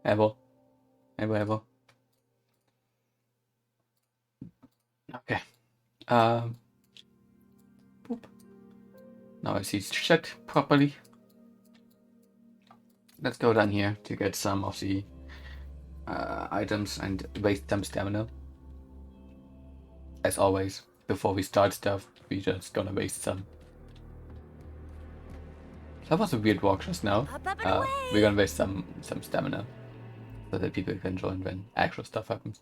Ever. Ever. Okay. Boop. Now I see it's checked properly. Let's go down here to get some of the items and waste some stamina. As always, before we start stuff, we just gonna waste some. That was a weird walk just now. We're gonna waste some stamina so that people can join when actual stuff happens.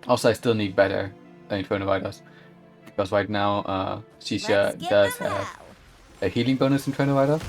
Also, I still need better Inferno Riders because right now Shisha does have a healing bonus Inferno Rider.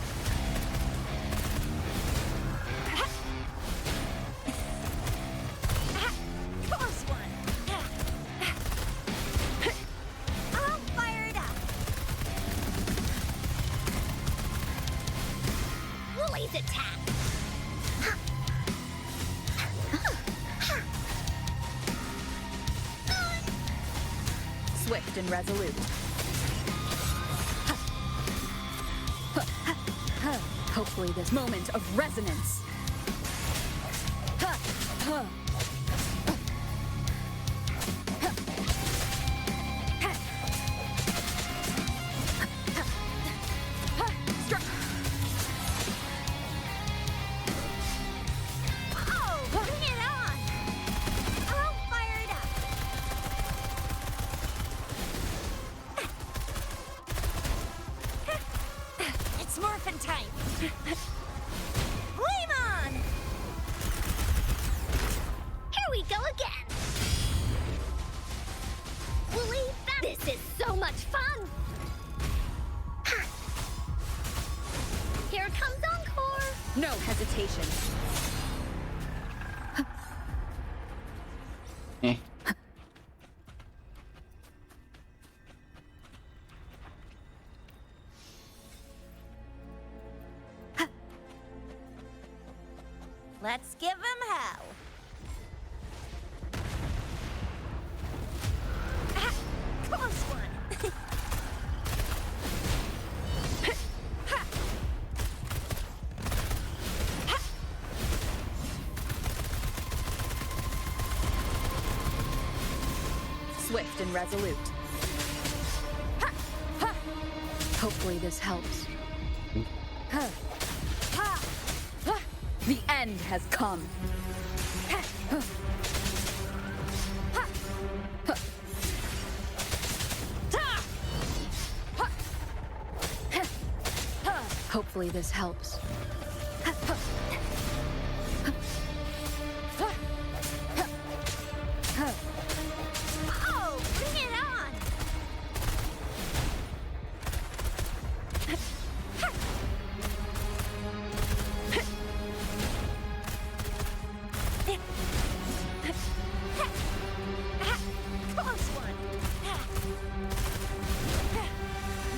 Swift and resolute. Hopefully this moment of resonance. Morphin' time! Flame on! Here we go again! Wooly, this is so much fun! Here comes Encore! No hesitation. Let's give him hell. Close one. Swift and resolute. Hopefully this helps. The end has come. Hopefully this helps. Oh, bring it on! Close one!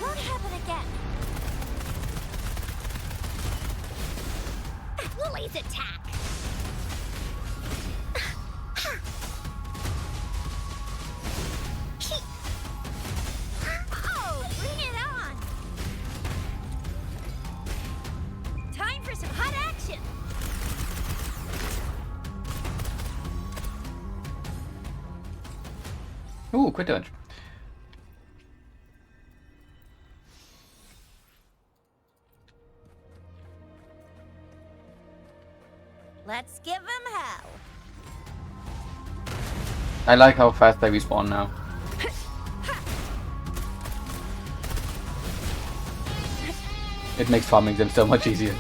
Won't happen again. Lily's attack! Oh, bring it on! Time for some hot action! Ooh, quick dodge. Let's give him hell. I like how fast they respawn now. It makes farming them so much easier.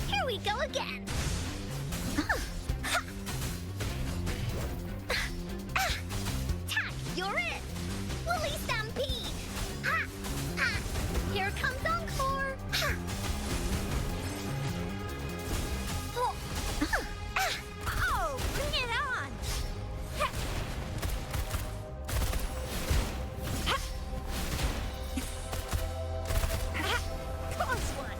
Here we go again. Tack, you're in. Woolly Stampede. Here comes Encore. Oh, bring it on. Close one.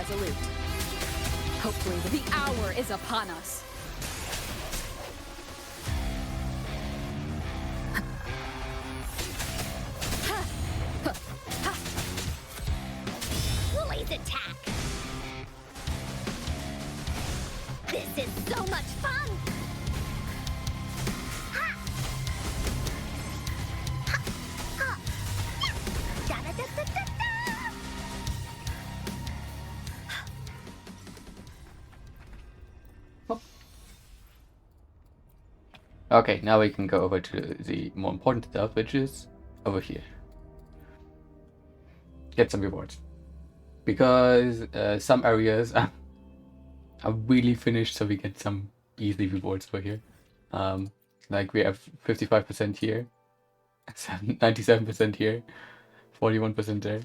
resolute. Hopefully the hour is upon us. Woolie's attack. This is so much fun. Ha! Ha! Ha! Da da da da da da! Okay, now we can go over to the more important stuff, which is over here. Get some rewards. Because some areas are really finished, so we get some easy rewards over here. Like we have 55% here, 97% here, 41% there.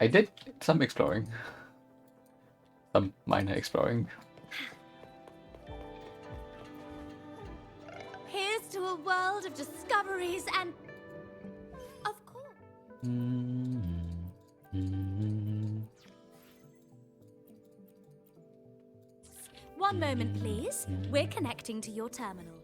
I did some exploring. Some minor exploring. Here's to a world of discoveries and, of course. One moment, please. We're connecting to your terminal.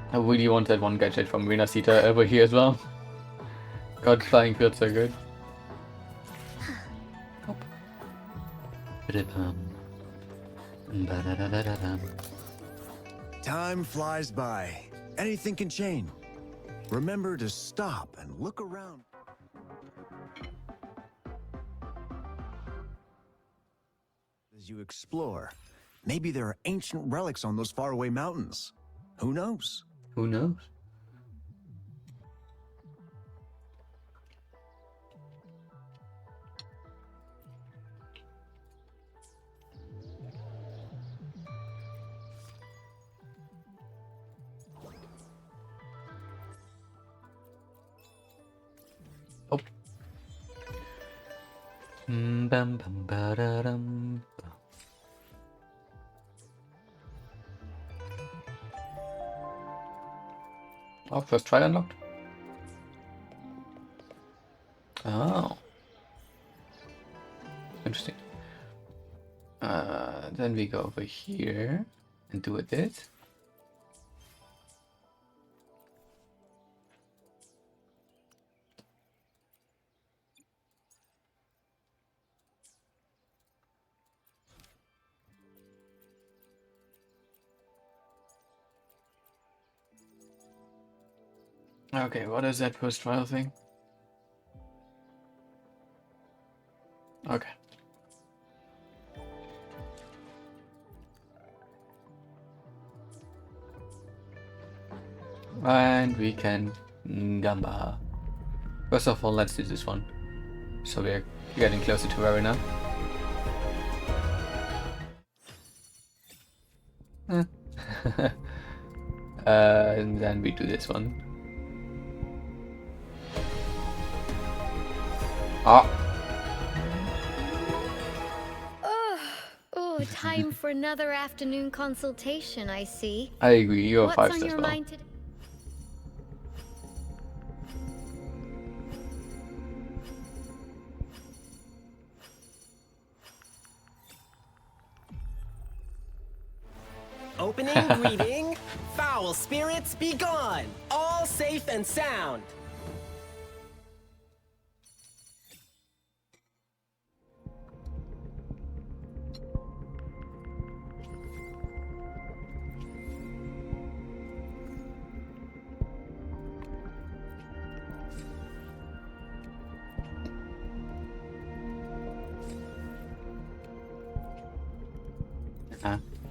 I really want that one gadget from Rina Sita over here as well. God, flying feels so good. Time flies by. Anything can change. Remember to stop and look around. As you explore, maybe there are ancient relics on those faraway mountains. Who knows? Who knows? Oh. Bum bum ba da dum. Oh, first try unlocked. Oh. Interesting. Then we go over here and do it this. Okay, what is that first trial thing? Okay. And we can Gamba. First of all, let's do this one. So we're getting closer to Arena. And then we do this one. Ah. Oh, time for another afternoon consultation, I see. I agree, you're What's 5 on stars your well. mind today? Opening greeting, foul spirits be gone, all safe and sound.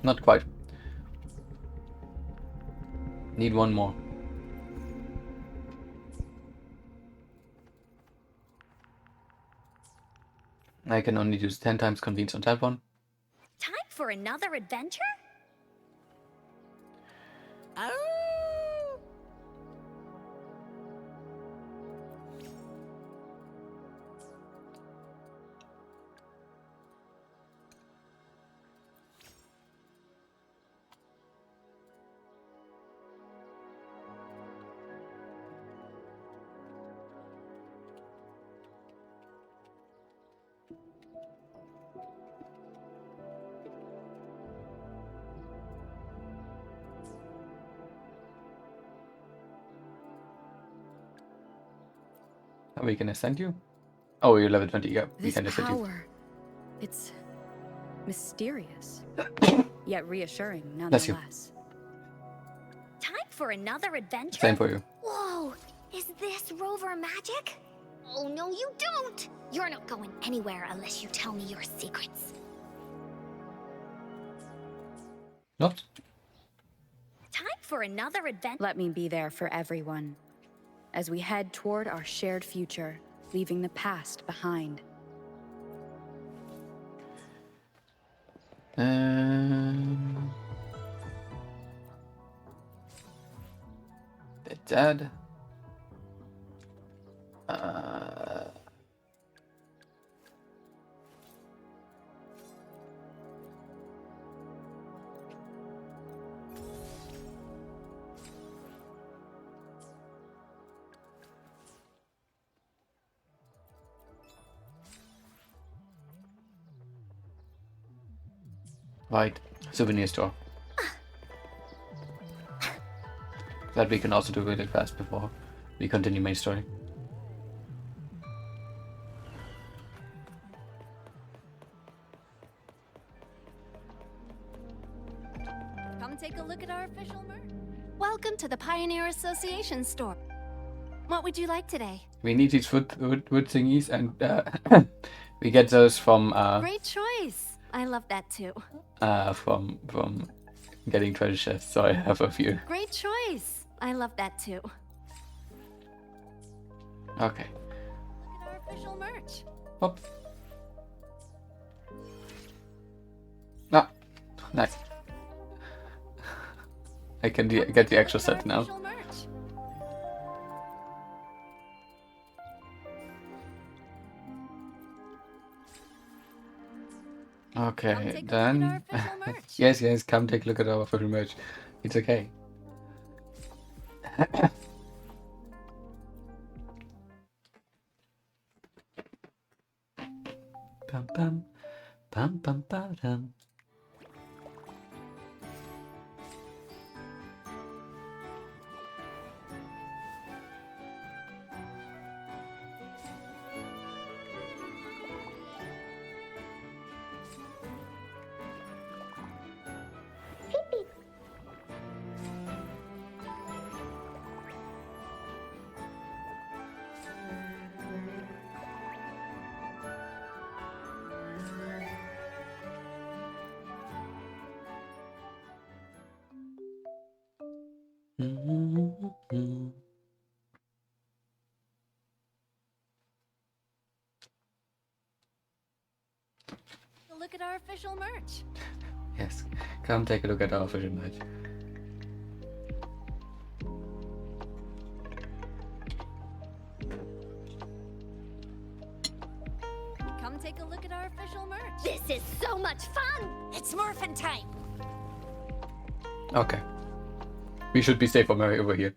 Not quite. Need one more. I can only use 10 times convenience on that one. Time for another adventure? Oh. We can ascend you. Oh, you're level 20. Yeah, we This can ascend you. power, it's mysterious, yet reassuring Bless you. nonetheless. Time for another adventure? Same for you. Whoa! Is this rover magic? Oh, no, you don't! You're not going anywhere unless you tell me your secrets. Not? Time for another adventure. Let me be there for everyone as we head toward our shared future, leaving the past behind. They're dead. Right, souvenir store. That we can also do really fast before we continue main story. Come take a look at our official merch. Welcome to the Pioneer Association store. What would you like today? We need these wood thingies, and we get those from Great choice. I love that too. from getting treasure chests. So I have a few. Great choice. I love that too. Okay. Look at our official merch. Hop. Ah, nice. I can get the extra set now. Official merch. Okay, Come take a look at then. our official merch. Yes, come take a look at our official merch. It's okay. Pam pam pam pam pam. Look at our official merch. Yes, come take a look at our official merch. Come take a look at our official merch. This is so much fun! It's morphin' time! Okay. We should be safe from Mary over here.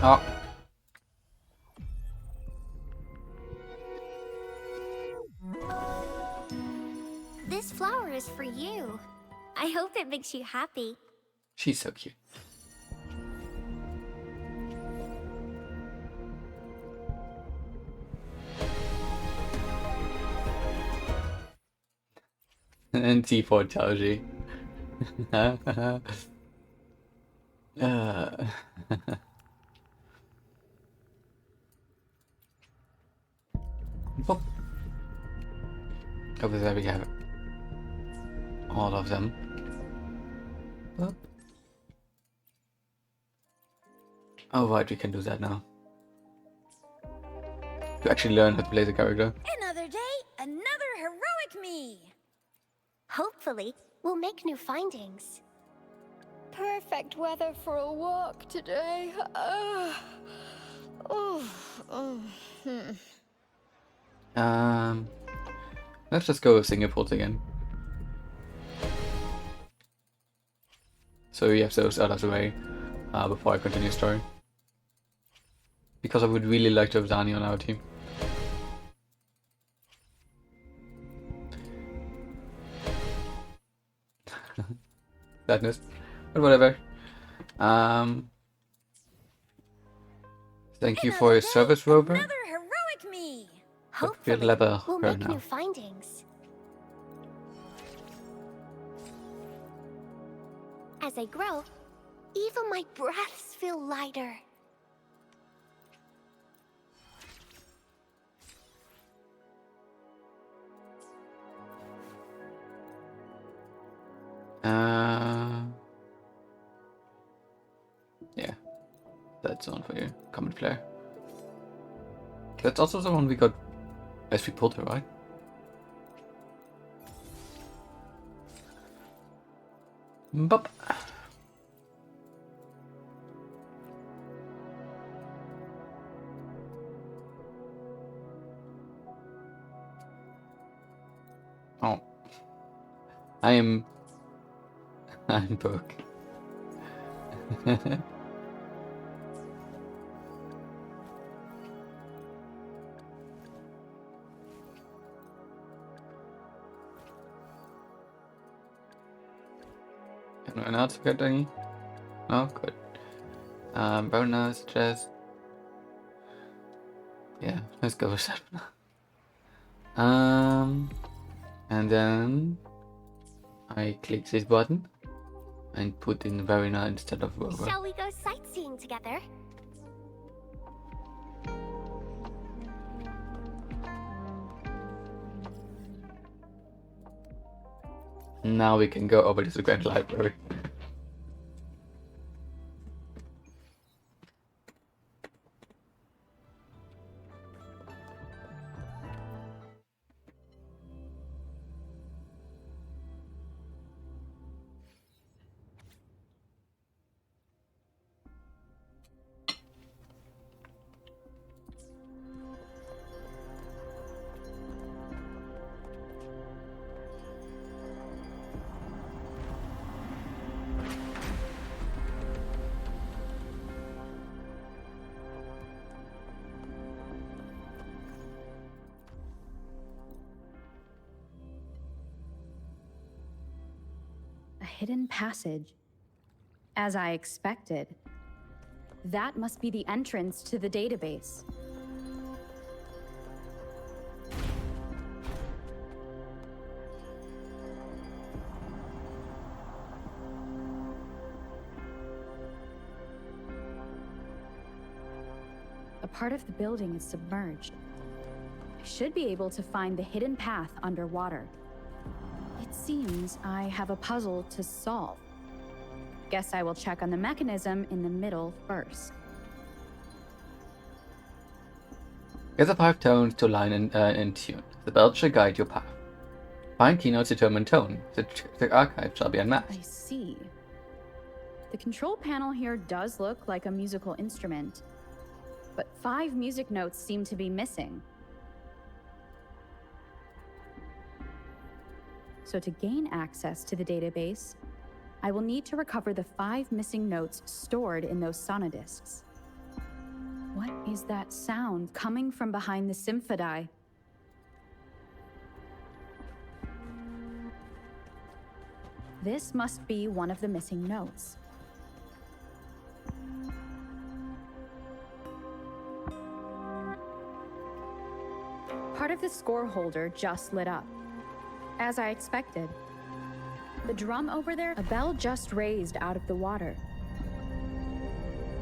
Oh. This flower is for you. I hope it makes you happy. She's so cute. And T4 tells you. Pop. Over there we have all of them. Pop. Oh right, we can do that now. To actually learn how to play the character. Another day, another heroic me! Hopefully, we'll make new findings. Perfect weather for a walk today. Let's just go with Singapore again. So we have those out of the way before I continue story. Because I would really like to have Dani on our team. sadness. But whatever. Um, Thank you for your service, Rover. Another heroic me. But we'll Hopefully, level we'll her make now. new findings. As I grow, even my breaths feel lighter. Yeah, that's on for you. Common Flare. That's also the one we got as we pulled her, right? Bop. Oh. I'm broke. Anyone else get any? No? Good. Bonus, chest. Yeah, let's go with 7. And then I click this button and put in Verena instead of Rover. Shall we go sightseeing together? Now we can go over to the Grand Library. A hidden passage. As I expected. That must be the entrance to the database. A part of the building is submerged. I should be able to find the hidden path underwater. It seems I have a puzzle to solve. Guess I will check on the mechanism in the middle first. Get the 5 tones to line in tune. The belt shall guide your path. Find keynotes determine tone. The archive shall be unmasked. I see. The control panel here does look like a musical instrument, but 5 music notes seem to be missing. So to gain access to the database, I will need to recover the 5 missing notes stored in those sonodiscs. What is that sound coming from behind the symphodi? This must be one of the missing notes. Part of the score holder just lit up. As I expected. The drum over there, a bell just raised out of the water.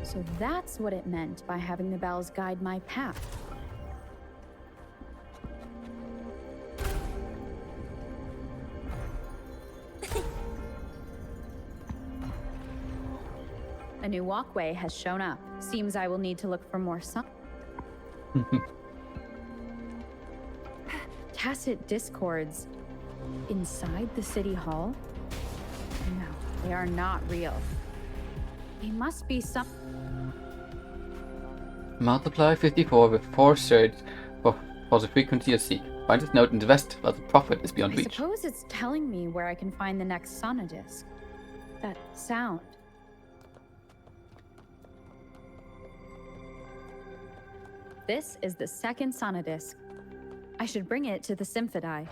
So that's what it meant by having the bells guide my path. A new walkway has shown up. Seems I will need to look for more tacit discords inside the city hall? No, they are not real. They must be some... Multiply 54 with 4 thirds for the frequency you seek. Find this note in the west, while the prophet is beyond I reach. suppose it's telling me where I can find the next sonodisc. That sound. This is the second sonodisc. I should bring it to the symphodi.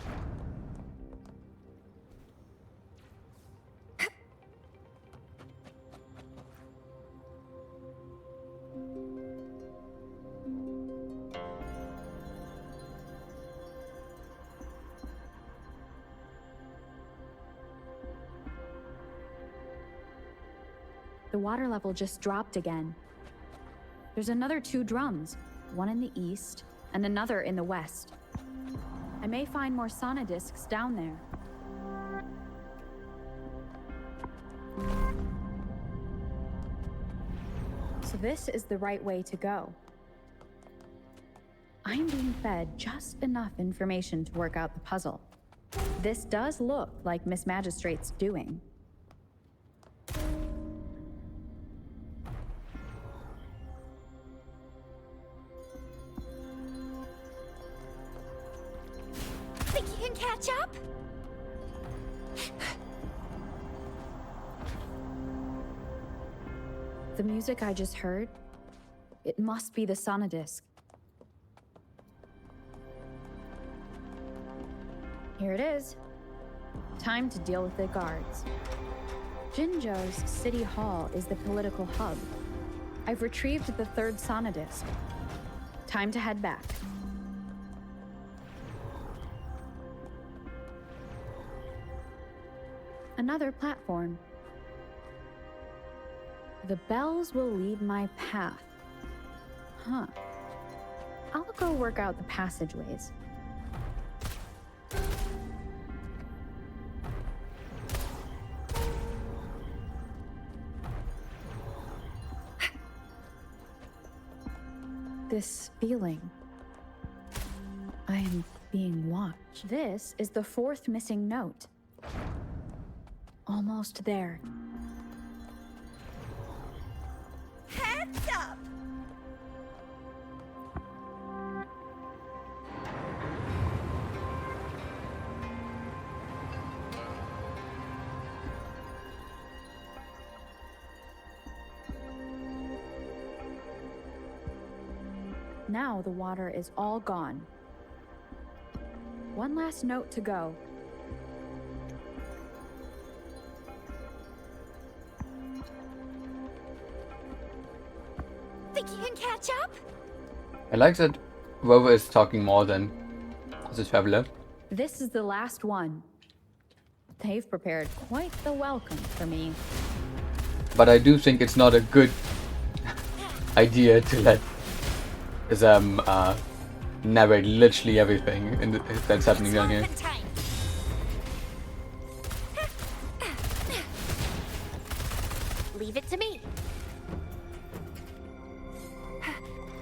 The water level just dropped again. There's another 2 drums, one in the east and another in the west. I may find more sonodiscs down there. So this is the right way to go. I'm being fed just enough information to work out the puzzle. This does look like Miss Magistrate's doing. Think you can catch up? The music I just heard, it must be the sonodisc. Here it is. Time to deal with the guards. Jinzhou's city hall is the political hub. I've retrieved the 3rd sonodisc. Time to head back. Another platform. The bells will lead my path. Huh. I'll go work out the passageways. This feeling. I am being watched. This is the 4th missing note. Almost there. Heads up! Now the water is all gone. One last note to go. Think you can catch up? I like that WuWa is talking more than the traveler. This is the last one. They've prepared quite the welcome for me. But I do think it's not a good idea to let them narrate literally everything that's happening down here. Leave it to me.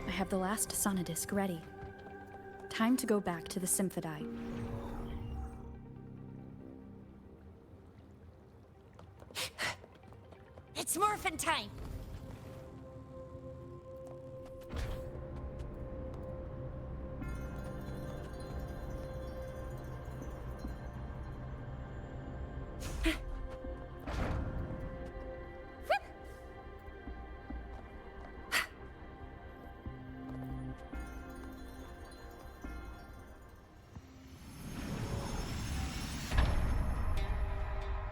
I have the last sonodisc ready. Time to go back to the Symphodi. It's morphin' time.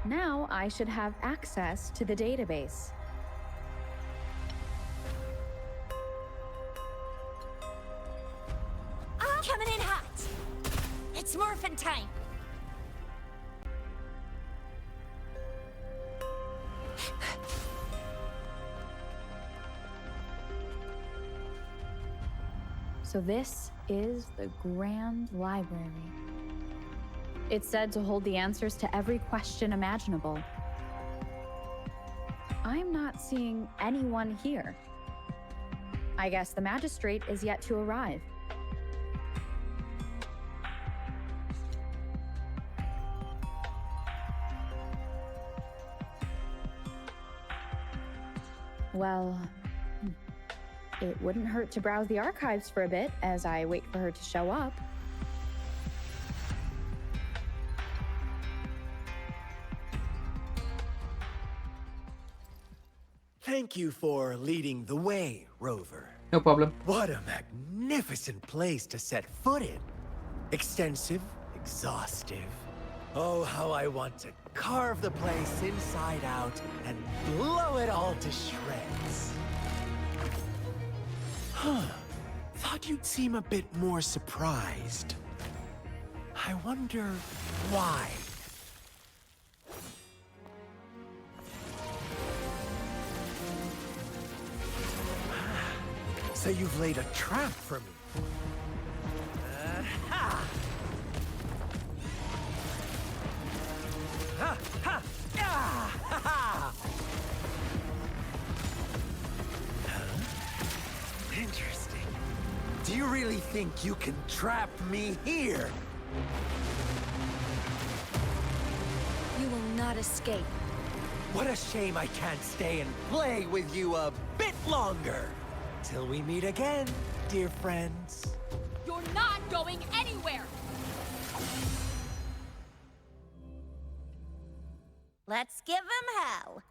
Now I should have access to the database. I'm coming in hot. It's morphin' time. So this is the Grand Library. It's said to hold the answers to every question imaginable. I'm not seeing anyone here. I guess the magistrate is yet to arrive. Well, it wouldn't hurt to browse the archives for a bit as I wait for her to show up. Thank you for leading the way, Rover. No problem. What a magnificent place to set foot in. Extensive, exhaustive. Oh, how I want to carve the place inside out and blow it all to shreds. Huh. Thought you'd seem a bit more surprised. I wonder why. So you've laid a trap for me. Ha! Ha! Ha! Ah! Ha! Ha! Huh? Interesting. Do you really think you can trap me here? You will not escape. What a shame I can't stay and play with you a bit longer. Till we meet again, dear friends. You're not going anywhere! Let's give him hell.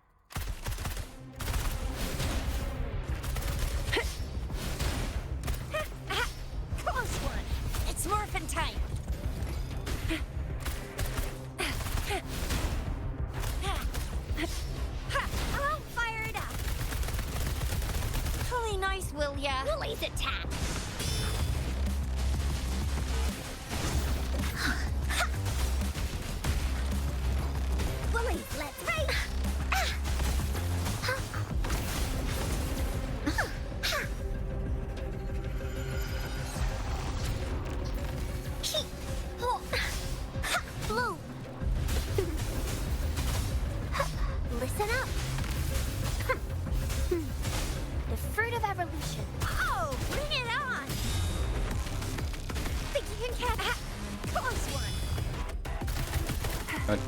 Close one. It's morphin' time. I'll fire it up. Really nice, will ya? Willie's attack. Willie, let's race. Blue. Listen up. The fruit of evolution. Oh, bring it on. Think you can catch? Close one. But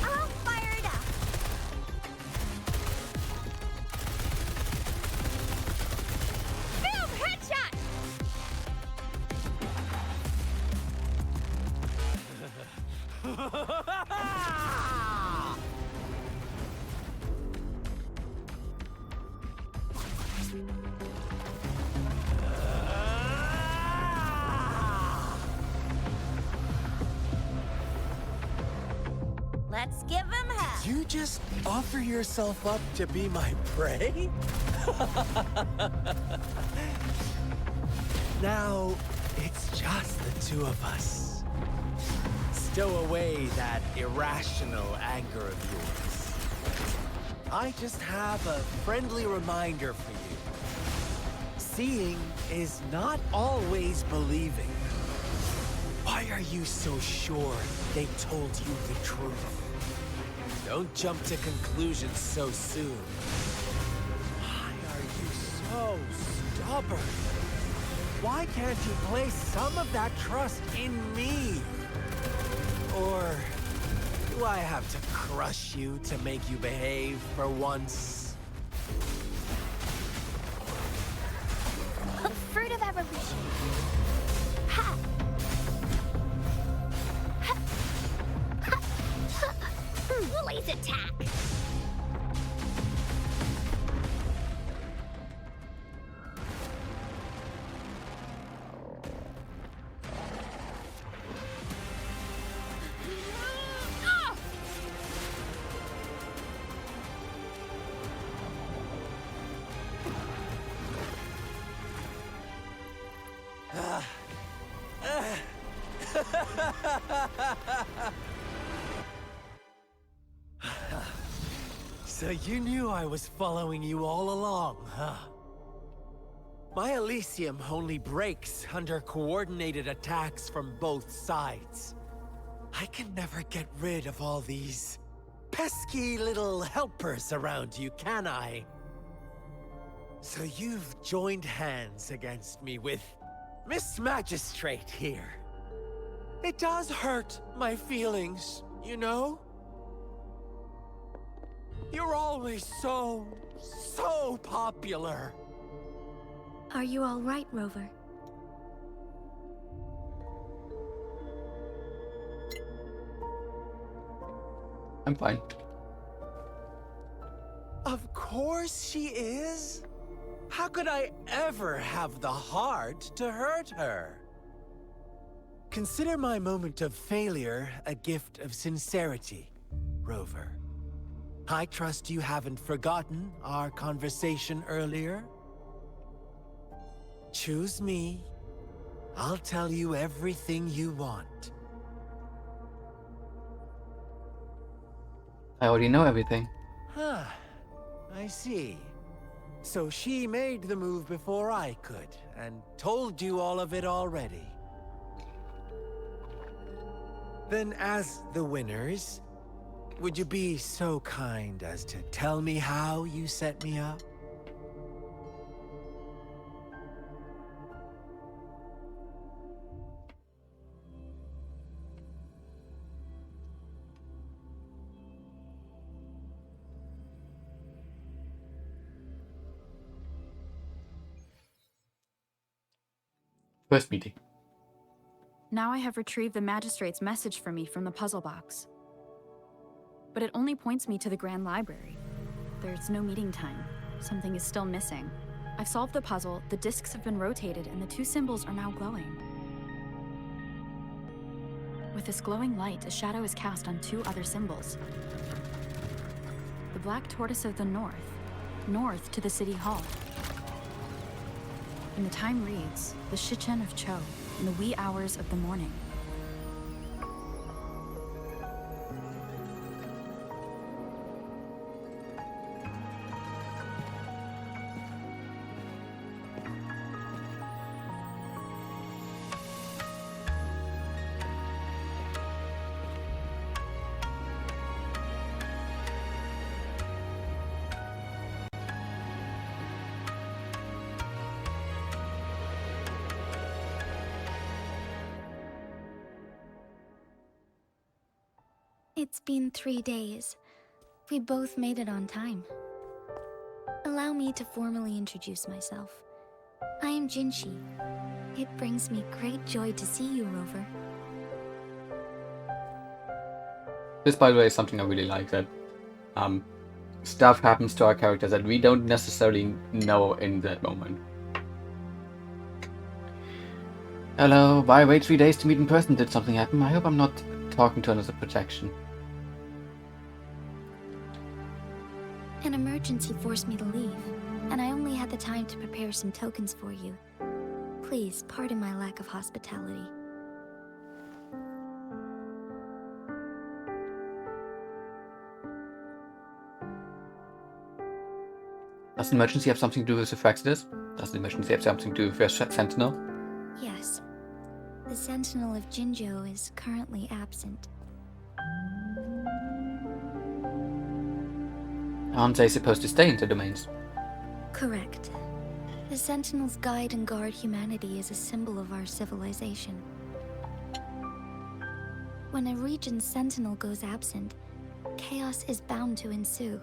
I'll fire it up. Boom! Headshot! Let's give him hell. You just offer yourself up to be my prey? Now, it's just the two of us. Stow away that irrational anger of yours. I just have a friendly reminder for you. Seeing is not always believing. Why are you so sure they told you the truth? Don't jump to conclusions so soon. Why are you so stubborn? Why can't you place some of that trust in me? Or do I have to crush you to make you behave for once? The fruit of evolution. Ha! Ha! Ha! Ha! Willie's attack. So you knew I was following you all along, huh? My Elysium only breaks under coordinated attacks from both sides. I can never get rid of all these pesky little helpers around you, can I? So you've joined hands against me with Miss Magistrate here. It does hurt my feelings, you know? You're always so popular. Are you all right, Rover? I'm fine. Of course she is. How could I ever have the heart to hurt her? Consider my moment of failure a gift of sincerity, Rover. I trust you haven't forgotten our conversation earlier. Choose me. I'll tell you everything you want. I already know everything. Huh. I see. So she made the move before I could, and told you all of it already. Then as the winners, would you be so kind as to tell me how you set me up? First meeting. Now I have retrieved the magistrate's message for me from the puzzle box. But it only points me to the Grand Library. There's no meeting time. Something is still missing. I've solved the puzzle, the discs have been rotated, and the two symbols are now glowing. With this glowing light, a shadow is cast on two other symbols. The black tortoise of the north to the city hall. And the time reads, the Shichen of Cho, in the wee hours of the morning. It's been 3 days. We both made it on time. Allow me to formally introduce myself. I am Jinshi. It brings me great joy to see you, Rover. This, by the way, is something I really like, that stuff happens to our characters that we don't necessarily know in that moment. Hello, why wait 3 days to meet in person? Did something happen? I hope I'm not talking to another protection. An emergency forced me to leave, and I only had the time to prepare some tokens for you. Please, pardon my lack of hospitality. Does the emergency have something to do with the Fraxidus? Does the emergency have something to do with your Sentinel? Yes. The Sentinel of Jinzhou is currently absent. Aren't they supposed to stay in the domains? Correct. The Sentinels guide and guard humanity as a symbol of our civilization. When a region's Sentinel goes absent, chaos is bound to ensue.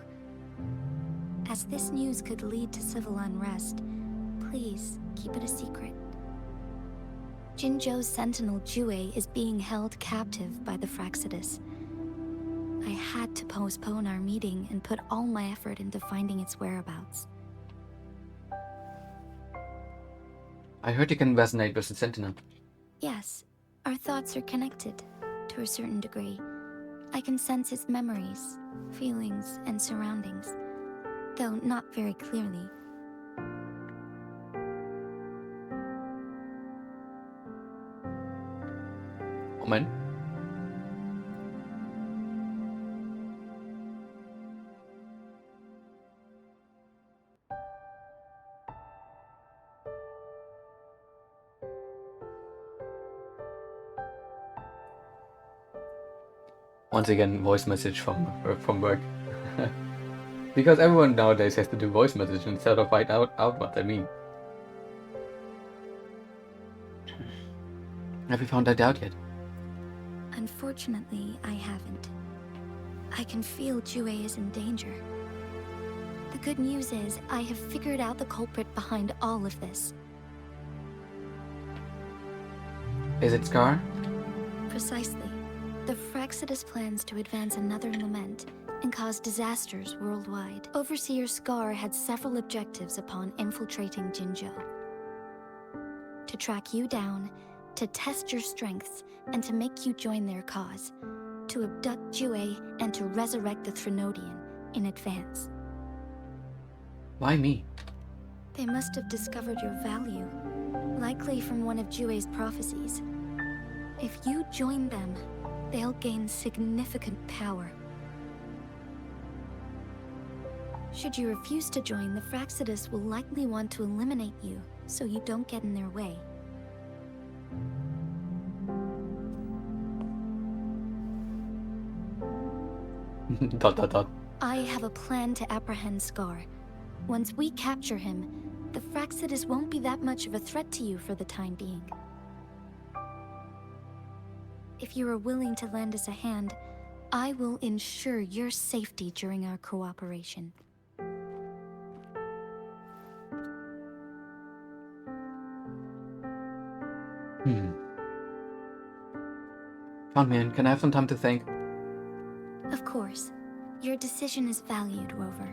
As this news could lead to civil unrest, please keep it a secret. Jinzhou's Sentinel Jue is being held captive by the Fraxidus. I had to postpone our meeting and put all my effort into finding its whereabouts. I heard you can resonate with the Sentinel. Yes, our thoughts are connected, to a certain degree. I can sense his memories, feelings, and surroundings, though not very clearly. Moment. Once again, voice message from work. Because everyone nowadays has to do voice message instead of write out what they mean. Have you found that out yet? Unfortunately, I haven't. I can feel Jue is in danger. The good news is, I have figured out the culprit behind all of this. Is it Scar? Precisely. The Fraxidus plans to advance another lament and cause disasters worldwide. Overseer Scar had several objectives upon infiltrating Jinzhou. To track you down, to test your strengths, and to make you join their cause. To abduct Jue and to resurrect the Threnodian in advance. Why me? They must have discovered your value, likely from one of Jue's prophecies. If you join them, they'll gain significant power. Should you refuse to join, the Fraxidus will likely want to eliminate you, so you don't get in their way. dot dot dot. I have a plan to apprehend Scar. Once we capture him, the Fraxidus won't be that much of a threat to you for the time being. If you are willing to lend us a hand, I will ensure your safety during our cooperation. Count me in. Can I have some time to think? Of course. Your decision is valued, Rover.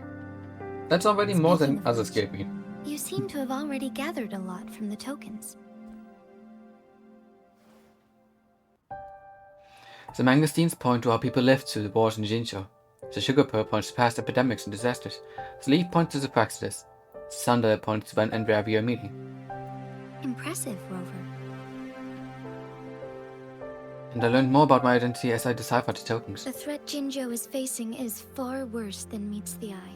That's already more than Speaking of others which, gave me. You seem to have already gathered a lot from the tokens. The mangosteens point to how people lived through the wars in Jinzhou. The sugar pearl points to past epidemics and disasters. The leaf points to the Praxis. The sundial points to when and where we are meeting. Impressive, Rover. And I learned more about my identity as I deciphered the tokens. The threat Jinzhou is facing is far worse than meets the eye.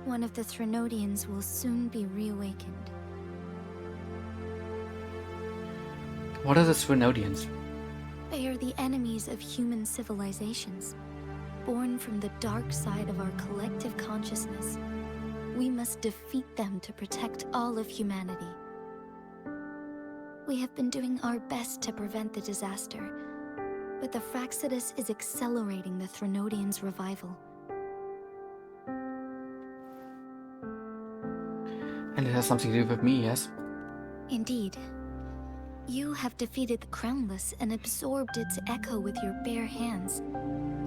One of the Threnodians will soon be reawakened. What are the Threnodians? They are the enemies of human civilizations, born from the dark side of our collective consciousness. We must defeat them to protect all of humanity. We have been doing our best to prevent the disaster, but the Fraxidus is accelerating the Threnodians' revival. And it has something to do with me, yes? Indeed. You have defeated the Crownless and absorbed its echo with your bare hands.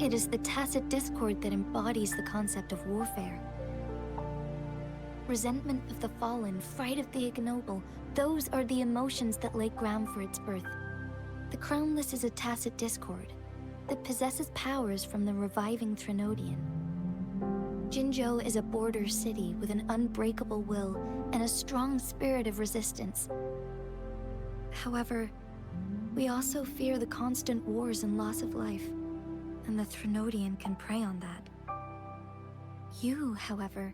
It is the tacit discord that embodies the concept of warfare. Resentment of the fallen, fright of the ignoble, those are the emotions that lay ground for its birth. The Crownless is a tacit discord that possesses powers from the reviving Threnodian. Jinzhou is a border city with an unbreakable will and a strong spirit of resistance. However, we also fear the constant wars and loss of life, and the Threnodian can prey on that. You, however,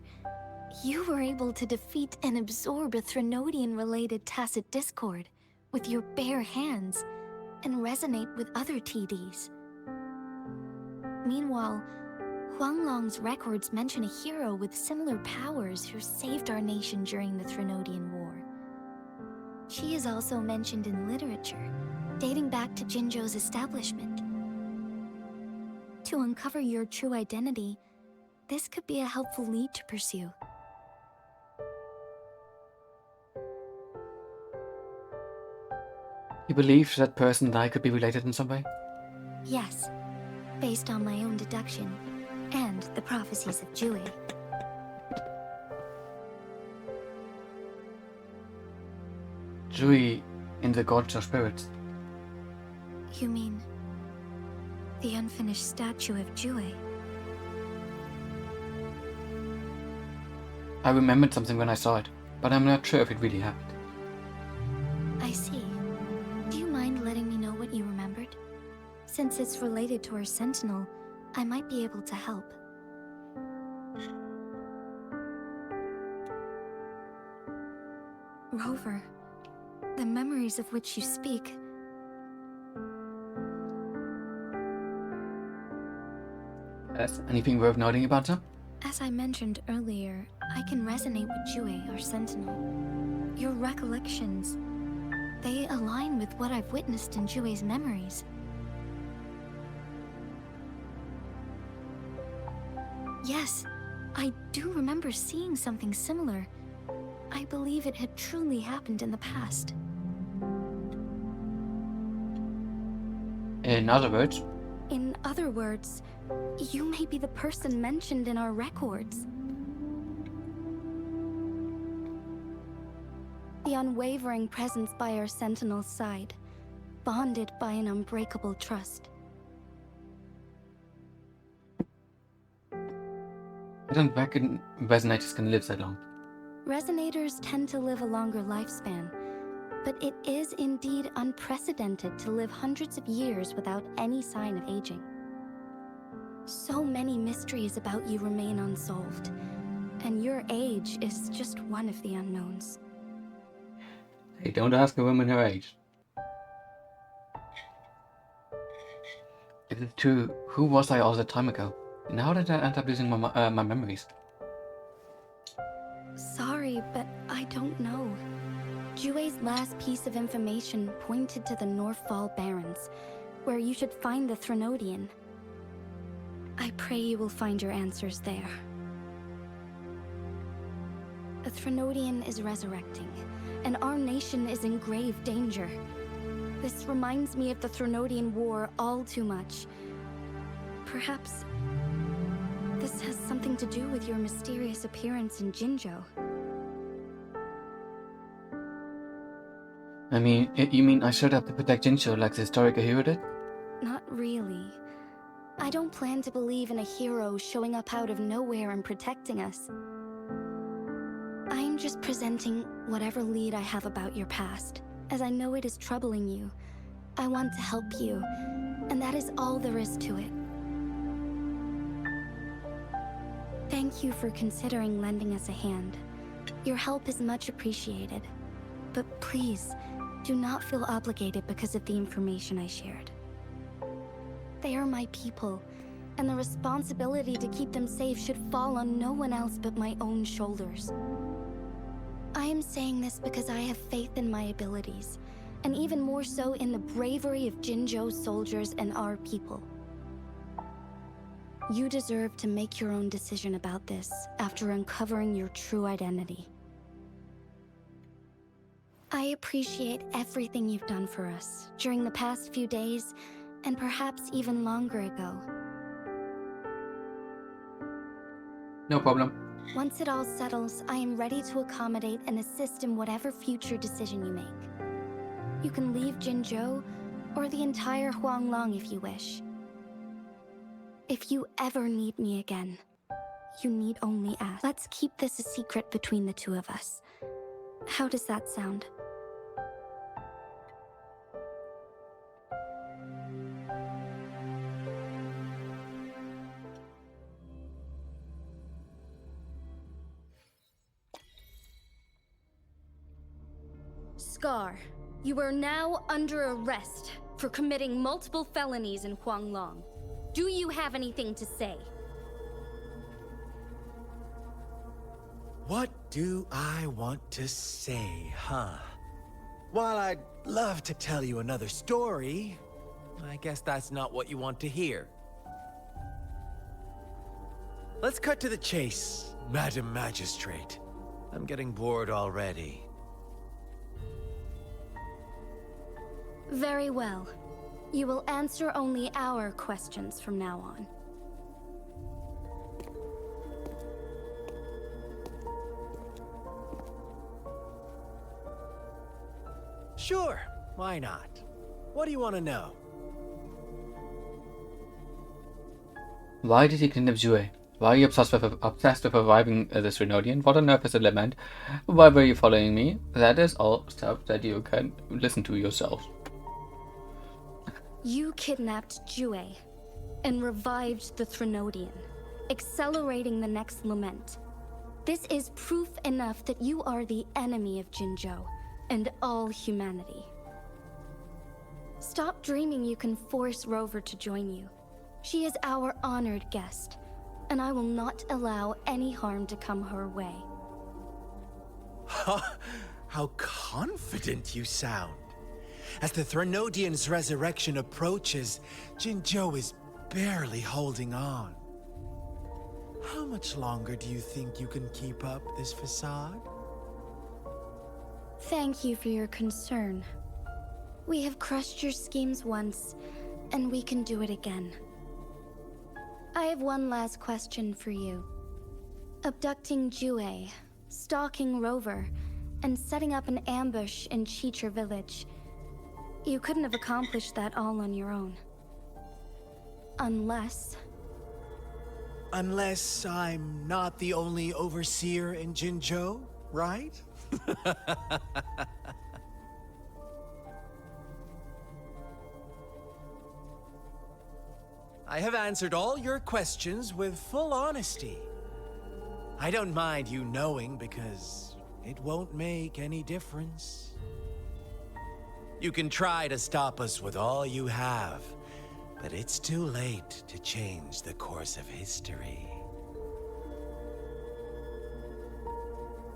you were able to defeat and absorb a Threnodian-related tacit discord with your bare hands and resonate with other TDs. Meanwhile, Huanglong's records mention a hero with similar powers who saved our nation during the Threnodian War. She is also mentioned in literature, dating back to Jinzhou's establishment. To uncover your true identity, this could be a helpful lead to pursue. You believe that person and I could be related in some way? Yes, based on my own deduction, and the prophecies of Jue. Jui in the gods or spirits. You mean the unfinished statue of Jue? I remembered something when I saw it, but I'm not sure if it really happened. I see. Do you mind letting me know what you remembered? Since it's related to our sentinel, I might be able to help. Rover, the memories of which you speak. Yes, anything worth noting about them? As I mentioned earlier, I can resonate with Jue, our sentinel. Your recollections, they align with what I've witnessed in Jue's memories. Yes, I do remember seeing something similar. I believe it had truly happened in the past. In other words, In other words, you may be the person mentioned in our records. The unwavering presence by our sentinel's side, bonded by an unbreakable trust. I don't reckon resonators can live that long. Resonators tend to live a longer lifespan, but it is indeed unprecedented to live hundreds of years without any sign of aging. So many mysteries about you remain unsolved, and your age is just one of the unknowns. Hey, don't ask a woman her age. Is it true? Who was I all that time ago? And how did I end up losing my memories? Sorry, but I don't know. Jue's last piece of information pointed to the Northfall Barrens, where you should find the Threnodian. I pray you will find your answers there. The Threnodian is resurrecting, and our nation is in grave danger. This reminds me of the Threnodian War all too much. Perhaps this has something to do with your mysterious appearance in Jinzhou. I mean, you mean I showed up to protect Jinzhou like the historical hero did? Not really. I don't plan to believe in a hero showing up out of nowhere and protecting us. I'm just presenting whatever lead I have about your past, as I know it is troubling you. I want to help you, and that is all there is to it. Thank you for considering lending us a hand. Your help is much appreciated. But please, do not feel obligated because of the information I shared. They are my people, and the responsibility to keep them safe should fall on no one else but my own shoulders. I am saying this because I have faith in my abilities, and even more so in the bravery of Jinzhou's soldiers and our people. You deserve to make your own decision about this after uncovering your true identity. I appreciate everything you've done for us during the past few days, and perhaps even longer ago. No problem. Once it all settles, I am ready to accommodate and assist in whatever future decision you make. You can leave Jinzhou, or the entire Huanglong if you wish. If you ever need me again, you need only ask. Let's keep this a secret between the two of us. How does that sound? Scar, you are now under arrest for committing multiple felonies in Huanglong. Do you have anything to say? What do I want to say, huh? While I'd love to tell you another story, I guess that's not what you want to hear. Let's cut to the chase, Madam Magistrate. I'm getting bored already. Very well. You will answer only our questions from now on. Sure, why not? What do you want to know? Why did he kidnap Jue? Why are you obsessed with reviving the Threnodian? What on earth is the lament? Why were you following me? That is all stuff that you can listen to yourself. You kidnapped Jue and revived the Threnodian, accelerating the next lament. This is proof enough that you are the enemy of Jinzhou and all humanity. Stop dreaming you can force Rover to join you. She is our honored guest, and I will not allow any harm to come her way. How confident you sound. As the Threnodian's resurrection approaches, Jinzhou is barely holding on. How much longer do you think you can keep up this facade? Thank you for your concern. We have crushed your schemes once, and we can do it again. I have one last question for you. Abducting Jue, stalking Rover, and setting up an ambush in Chicher village. You couldn't have accomplished that all on your own. Unless I'm not the only overseer in Jinzhou, right? I have answered all your questions with full honesty. I don't mind you knowing because it won't make any difference. You can try to stop us with all you have, but it's too late to change the course of history.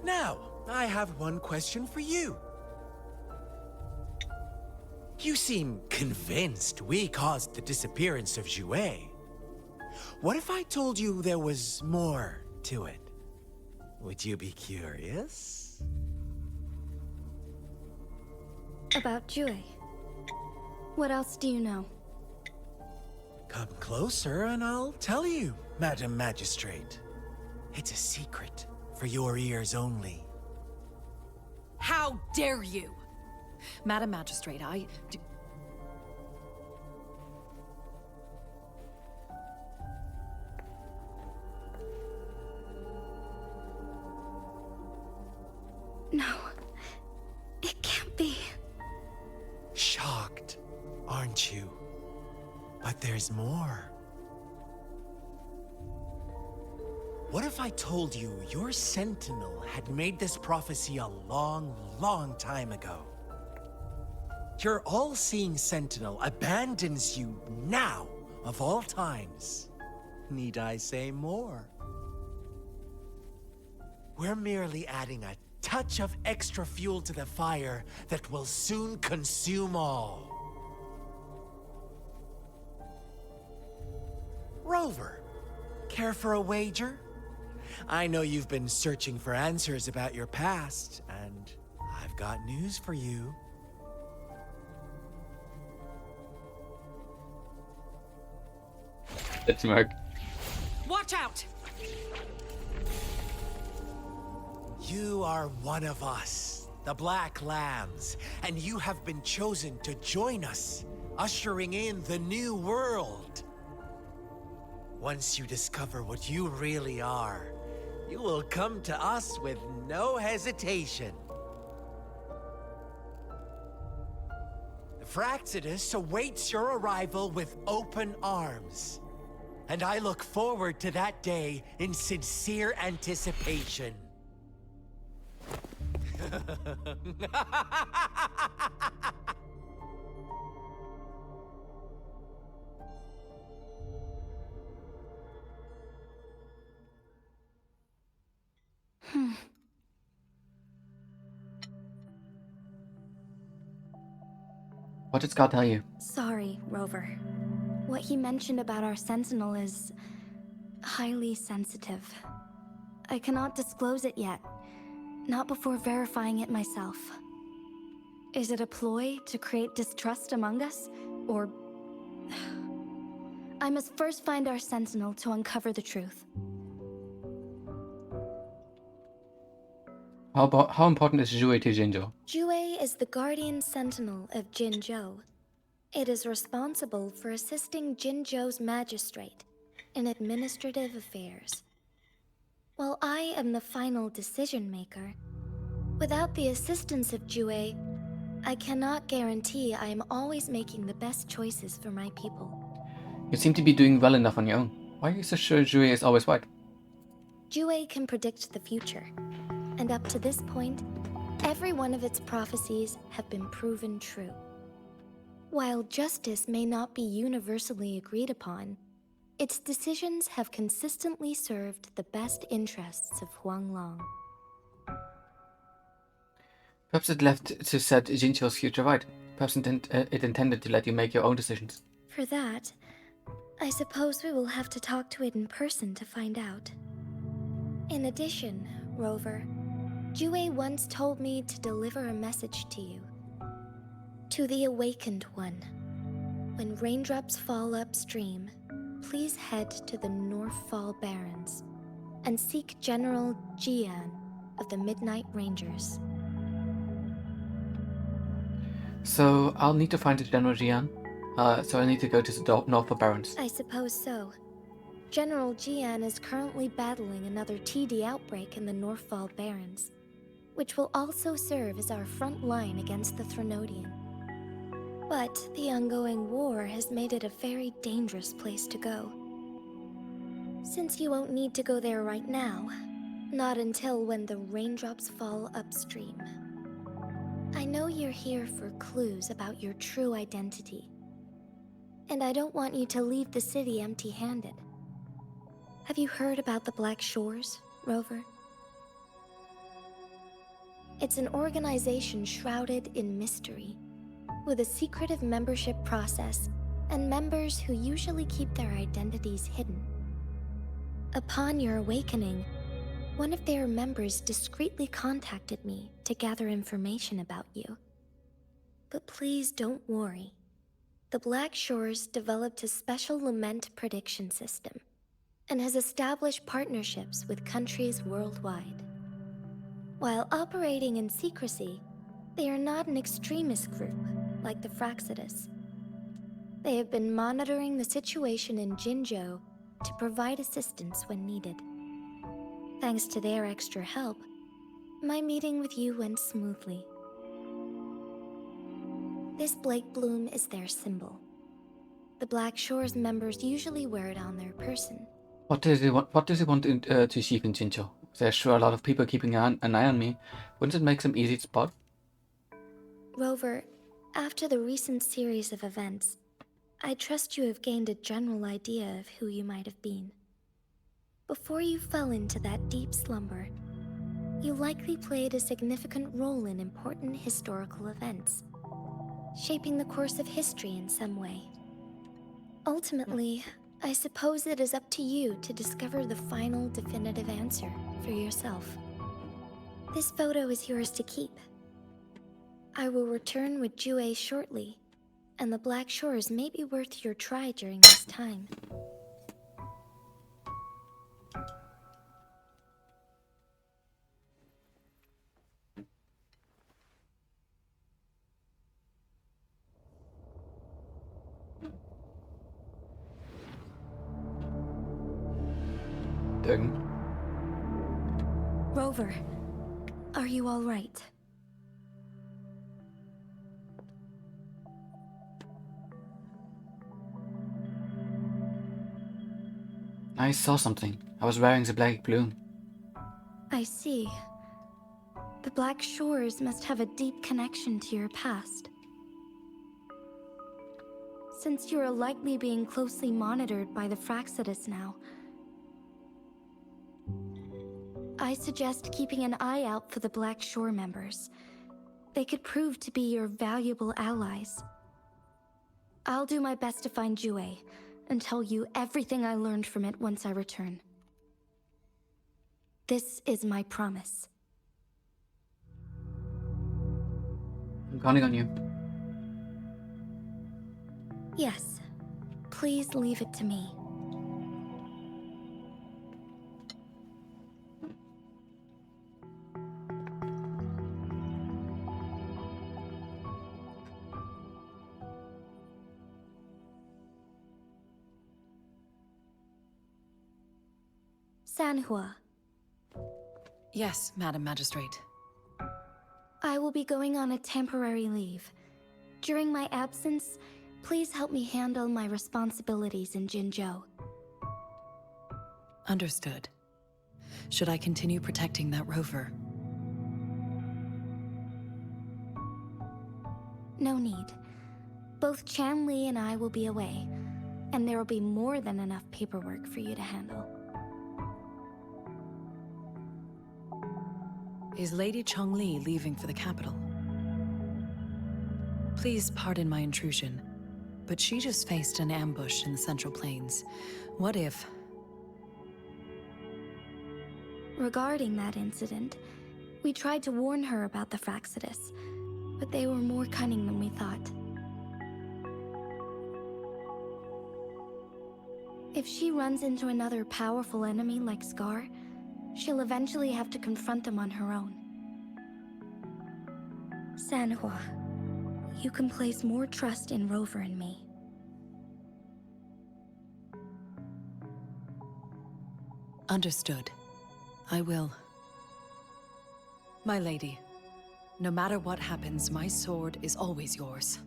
Now, I have one question for you. You seem convinced we caused the disappearance of WuWa. What if I told you there was more to it? Would you be curious? About WuWa. What else do you know? Come closer and I'll tell you, Madam Magistrate. It's a secret for your ears only. How dare you? Madam Magistrate, No. It can't be. Shocked, aren't you? But there's more. What if I told you your sentinel had made this prophecy a long, long time ago? Your all-seeing sentinel abandons you now, of all times. Need I say more? We're merely adding a touch of extra fuel to the fire that will soon consume all. Rover, care for a wager? I know you've been searching for answers about your past, and I've got news for you. That's Mark. watch out! You are one of us, the Black Lambs, and you have been chosen to join us, ushering in the new world. Once you discover what you really are, you will come to us with no hesitation. The Fraxidus awaits your arrival with open arms, and I look forward to that day in sincere anticipation. What did Scott tell you? Sorry, Rover. What he mentioned about our sentinel is highly sensitive. I cannot disclose it yet. Not before verifying it myself. Is it a ploy to create distrust among us? Or... I must first find our sentinel to uncover the truth. How important is WuWa to Jinzhou? WuWa is the guardian sentinel of Jinzhou. It is responsible for assisting Jinzhou's magistrate in administrative affairs. While I am the final decision maker, without the assistance of WuWa, I cannot guarantee I am always making the best choices for my people. You seem to be doing well enough on your own. Why are you so sure WuWa is always right? WuWa can predict the future, and up to this point, every one of its prophecies have been proven true. While justice may not be universally agreed upon, its decisions have consistently served the best interests of Huanglong. Perhaps it left to set Jinzhou's future right. Perhaps it intended to let you make your own decisions. For that, I suppose we will have to talk to it in person to find out. In addition, Rover, WuWa once told me to deliver a message to you. To the Awakened One. When raindrops fall upstream, please head to the Northfall Barrens and seek General Jian of the Midnight Rangers. So I'll need to find the General Jian. So I need to go to the Northfall Barrens. I suppose so. General Jian is currently battling another TD outbreak in the Northfall Barrens, which will also serve as our front line against the Threnodian. But the ongoing war has made it a very dangerous place to go. Since you won't need to go there right now, not until when the raindrops fall upstream. I know you're here for clues about your true identity. And I don't want you to leave the city empty-handed. Have you heard about the Black Shores, Rover? It's an organization shrouded in mystery, with a secretive membership process and members who usually keep their identities hidden. Upon your awakening, one of their members discreetly contacted me to gather information about you. But please don't worry. The Black Shores developed a special lament prediction system and has established partnerships with countries worldwide. While operating in secrecy, they are not an extremist group like the Fraxidus. They have been monitoring the situation in Jinzhou to provide assistance when needed. Thanks to their extra help, my meeting with you went smoothly. This Blake Bloom is their symbol. The Black Shores members usually wear it on their person. What does he want? What does he want to achieve in Jinzhou? There's sure a lot of people keeping an eye on me. Wouldn't it make them easy to spot? Rover, after the recent series of events, I trust you have gained a general idea of who you might have been. Before you fell into that deep slumber, you likely played a significant role in important historical events, shaping the course of history in some way. Ultimately, I suppose it is up to you to discover the final definitive answer for yourself. This photo is yours to keep. I will return with WuWa shortly, and the Black Shores may be worth your try during this time. Dang. Rover, are you all right? I saw something. I was wearing the black bloom. I see. The Black Shores must have a deep connection to your past. Since you are likely being closely monitored by the Fraxidus now, I suggest keeping an eye out for the Black Shore members. They could prove to be your valuable allies. I'll do my best to find WuWa and tell you everything I learned from it once I return. This is my promise. I'm counting on you. Yes. Please leave it to me. Sanhua, Yes, Madam Magistrate. I will be going on a temporary leave. During my absence, please help me handle my responsibilities in Jinzhou. Understood. Should I continue protecting that rover? No need. Both Chan Li and I will be away, and there will be more than enough paperwork for you to handle. Is Lady Chongli leaving for the capital? Please pardon my intrusion, but she just faced an ambush in the Central Plains. What if... Regarding that incident, we tried to warn her about the Fraxidus, but they were more cunning than we thought. If she runs into another powerful enemy like Scar, she'll eventually have to confront them on her own. Sanhua, you can place more trust in Rover and me. Understood. I will. My lady, no matter what happens, my sword is always yours.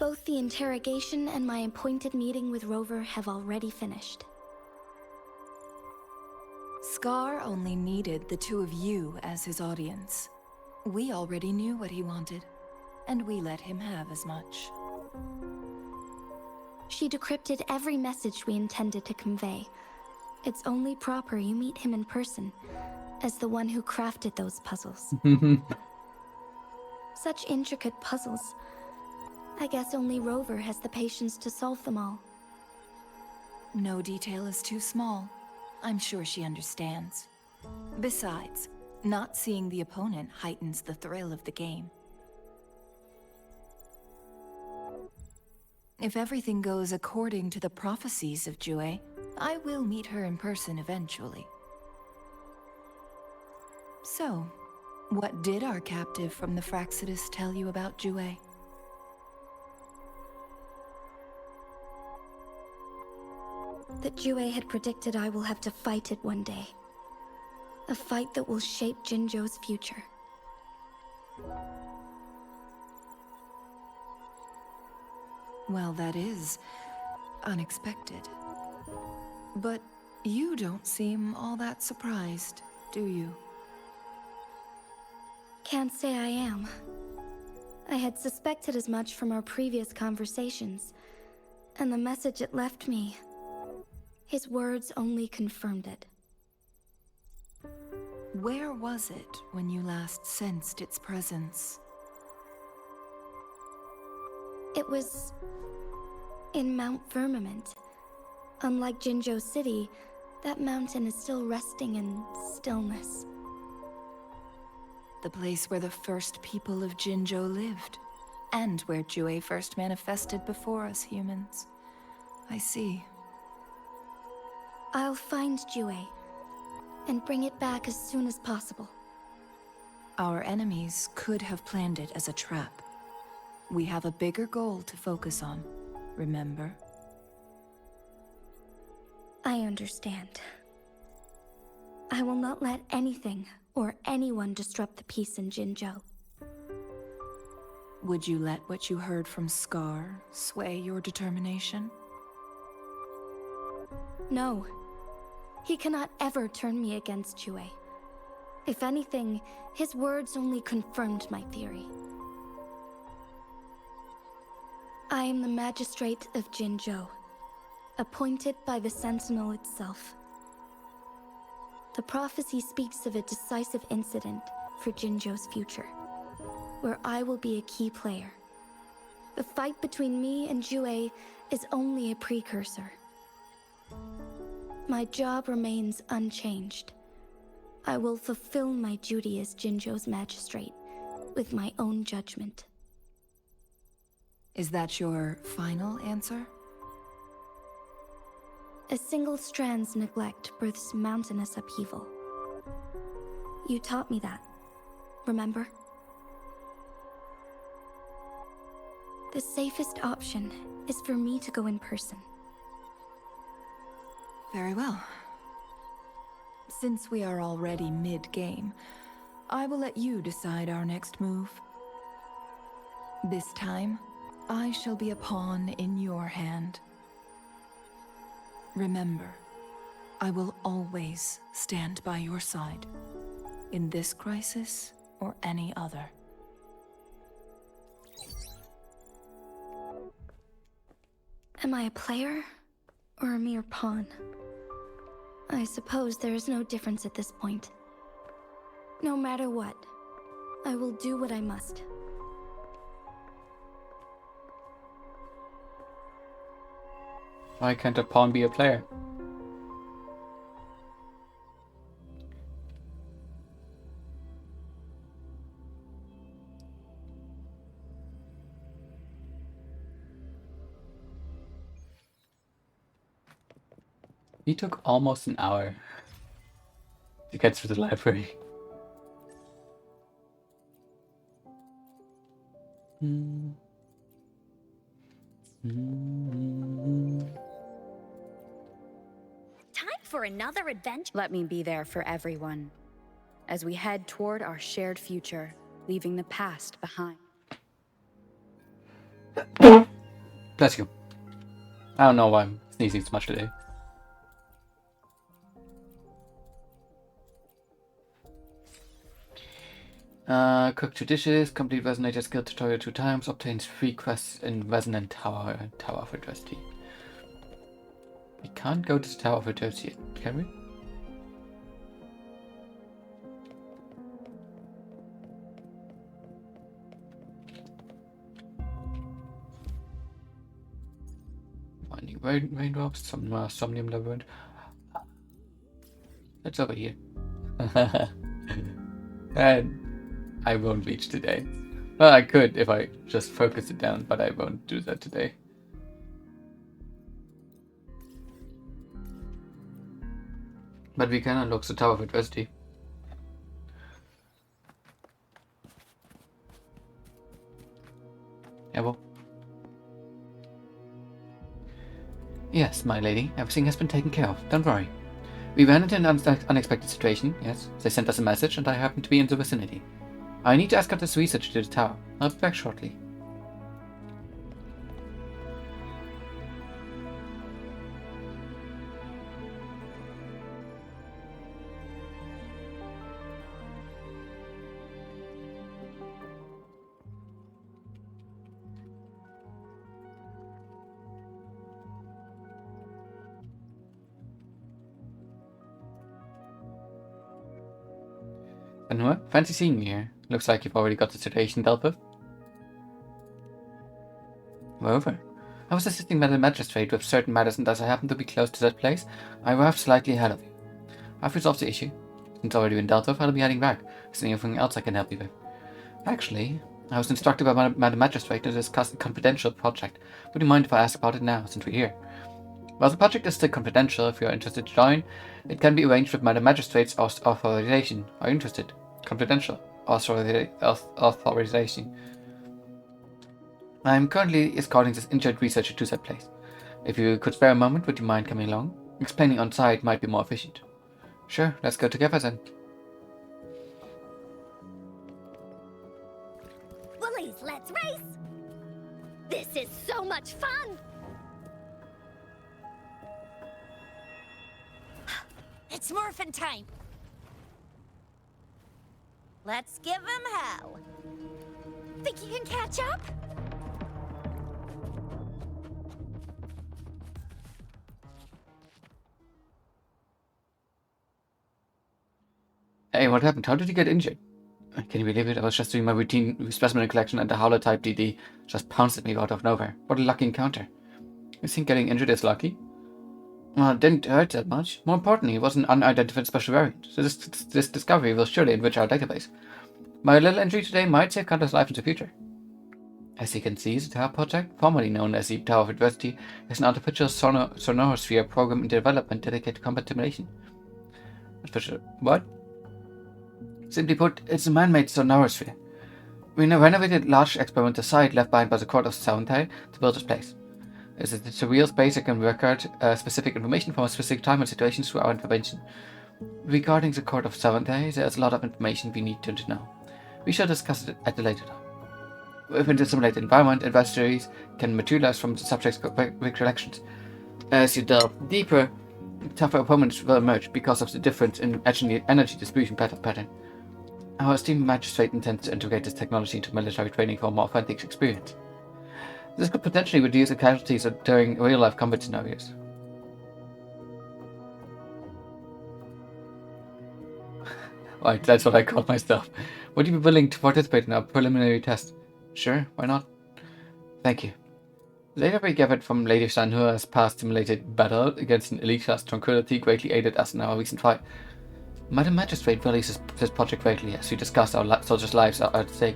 Both the interrogation and my appointed meeting with Rover have already finished. Scar only needed the two of you as his audience. We already knew what he wanted, and we let him have as much. She decrypted every message we intended to convey. It's only proper you meet him in person, as the one who crafted those puzzles. Such intricate puzzles. I guess only Rover has the patience to solve them all. No detail is too small. I'm sure she understands. Besides, not seeing the opponent heightens the thrill of the game. If everything goes according to the prophecies of WuWa, I will meet her in person eventually. So, what did our captive from the Fraxidus tell you about WuWa? That WuWa had predicted I will have to fight it one day. A fight that will shape Jinzhou's future. Well, that is unexpected. But you don't seem all that surprised, do you? Can't say I am. I had suspected as much from our previous conversations, and the message it left me, his words only confirmed it. Where was it when you last sensed its presence? It was in Mount Firmament. Unlike Jinzhou City, that mountain is still resting in stillness. The place where the first people of Jinzhou lived, and where WuWa first manifested before us humans. I see. I'll find WuWa and bring it back as soon as possible. Our enemies could have planned it as a trap. We have a bigger goal to focus on, remember? I understand. I will not let anything or anyone disrupt the peace in Jinzhou. Would you let what you heard from Scar sway your determination? No. He cannot ever turn me against WuWa. If anything, his words only confirmed my theory. I am the magistrate of Jinzhou, appointed by the Sentinel itself. The prophecy speaks of a decisive incident for Jinzhou's future, where I will be a key player. The fight between me and WuWa is only a precursor. My job remains unchanged. I will fulfill my duty as Jinzhou's magistrate with my own judgment. Is that your final answer? A single strand's neglect births mountainous upheaval. You taught me that, remember? The safest option is for me to go in person. Very well. Since we are already mid-game, I will let you decide our next move. This time, I shall be a pawn in your hand. Remember, I will always stand by your side, in this crisis or any other. Am I a player or a mere pawn? I suppose there is no difference at this point. No matter what, I will do what I must. Why can't a pawn be a player? It took almost an hour to get through the library. Time for another adventure. Let me be there for everyone as we head toward our shared future, leaving the past behind. Bless you. I don't know why I'm sneezing so much today. Cook 2 dishes, complete Resonator skill tutorial 2 times, obtains 3 quests in Resonant Tower of Adversity. We can't go to the Tower of Adversity yet, can we? Finding raindrops, some Somnium Labyrinth. That's over here. And I won't reach today. Well, I could if I just focus it down, but I won't do that today. But we can unlock the Tower of Adversity. Evo? Yes, my lady. Everything has been taken care of. Don't worry. We ran into an unexpected situation, yes. They sent us a message and I happened to be in the vicinity. I need to escort this research to the tower. I'll be back shortly. Anua, fancy seeing you here. Looks like you've already got the situation dealt with. Moreover, I was assisting the magistrate with certain matters, and as I happened to be close to that place, I arrived slightly ahead of you. I've resolved the issue. Since it's already been dealt with, I'll be heading back. Is there anything else I can help you with? Actually, I was instructed by Madam Magistrate to discuss a confidential project. Would you mind if I ask about it now, since we're here? While the project is still confidential, if you are interested to join, it can be arranged with Madam Magistrate's authorization. Are you interested? Confidential. Authorization. I am currently escorting this injured researcher to that place. If you could spare a moment, would you mind coming along? Explaining on site might be more efficient. Sure, let's go together then. Woolies, let's race! This is so much fun! It's morphin' time! Let's give him hell! Think you can catch up? Hey, what happened? How did you get injured? Can you believe it? I was just doing my routine specimen collection and the Holo-type DD just pounced at me out of nowhere. What a lucky encounter. You think getting injured is lucky? Well, it didn't hurt that much. More importantly, it was an unidentified special variant, so this discovery will surely enrich our database. My little injury today might save countless lives in the future. As you can see, the Tower Project, formerly known as the Tower of Adversity, is an artificial sonorosphere program in development dedicated to combat simulation. Artificial what? Simply put, it's a man-made sonorosphere. We renovated large experimental site left behind by the court of Soundtale to build this place. It's a real space that can record specific information from a specific time and situation through our intervention. Regarding the court of Soundtale, there's a lot of information we need to know. We shall discuss it at a later time. Within the simulated environment, adversaries can materialize from the subject's recollections. As you delve deeper, tougher opponents will emerge because of the difference in energy distribution pattern. Our esteemed magistrate intends to integrate this technology into military training for a more authentic experience. This could potentially reduce the casualties during real-life combat scenarios. Right, that's what I call myself. Would you be willing to participate in our preliminary test? Sure, why not? Thank you. The data we gathered from Lady Shanhura's past simulated battle against an elite class Tranquility greatly aided us in our recent fight. Madam Magistrate values this project greatly as we discussed our soldiers' lives are at stake.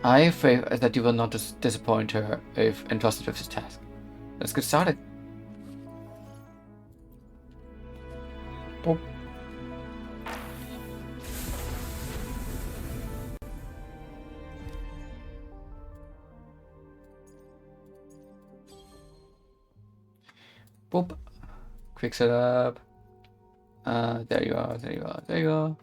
I fear that you will not disappoint her if entrusted with this task. Let's get started. Boop. Boop. Quick setup. There you are, there you are, there you are.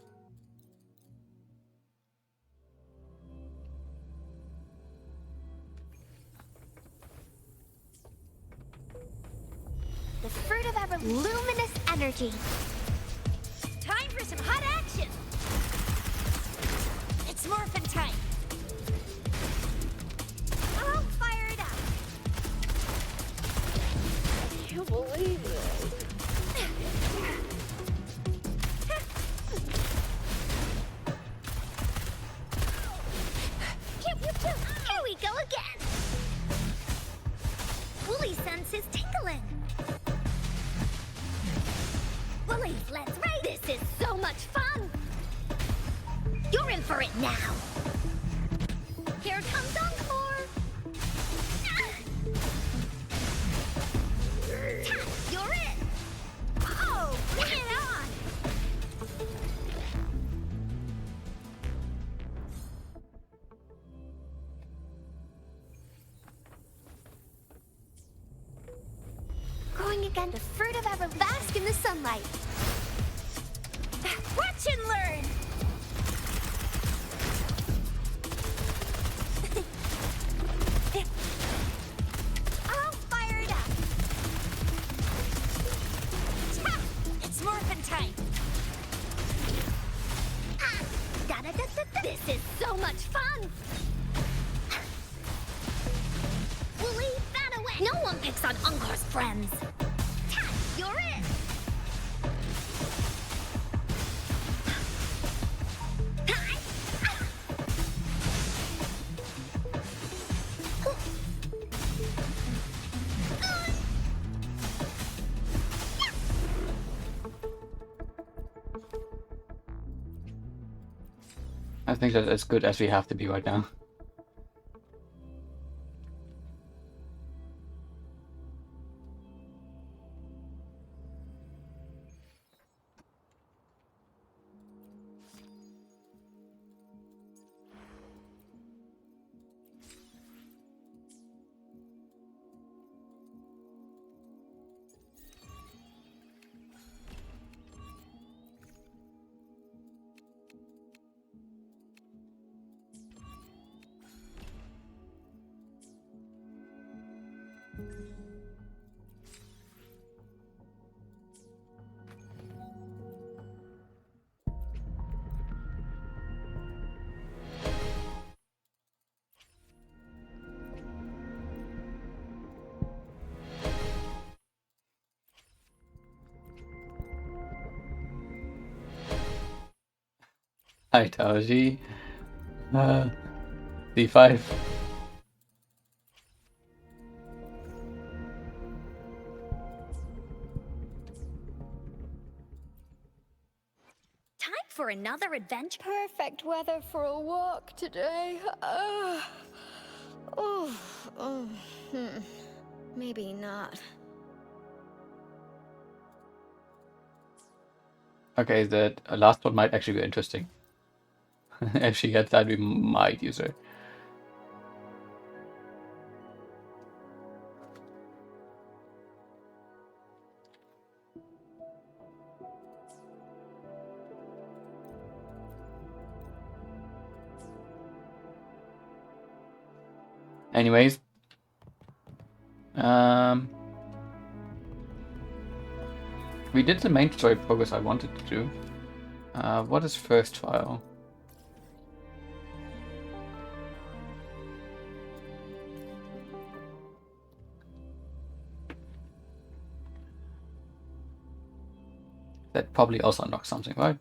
The fruit of ever luminous energy. Time for some hot action! It's morphin' time! I'll fire it up! I can't believe this. Pew, pew, pew. Here we go again! Woolly's sense is tingling. Woolly, let's race! This is so much fun! You're in for it now! Here comes Encore! You're in! Oh, bring it on! Going again, the fruit of ever bask in the sunlight. Watch and learn! I'll fire it up! Ta! It's morphin' time! Da-da-da-da-da. This is so much fun! Woolly, fan away! No one picks on Encore's friends! Ta, you're in! Hi. I think that's as good as we have to be right now. Hi, Taoji. D5. Time for another adventure. Perfect weather for a walk today. Maybe not. Okay, the last one might actually be interesting. If she gets that, we might use her. Anyways, we did the main story progress I wanted to do. What is first file? That probably also unlocks something, right?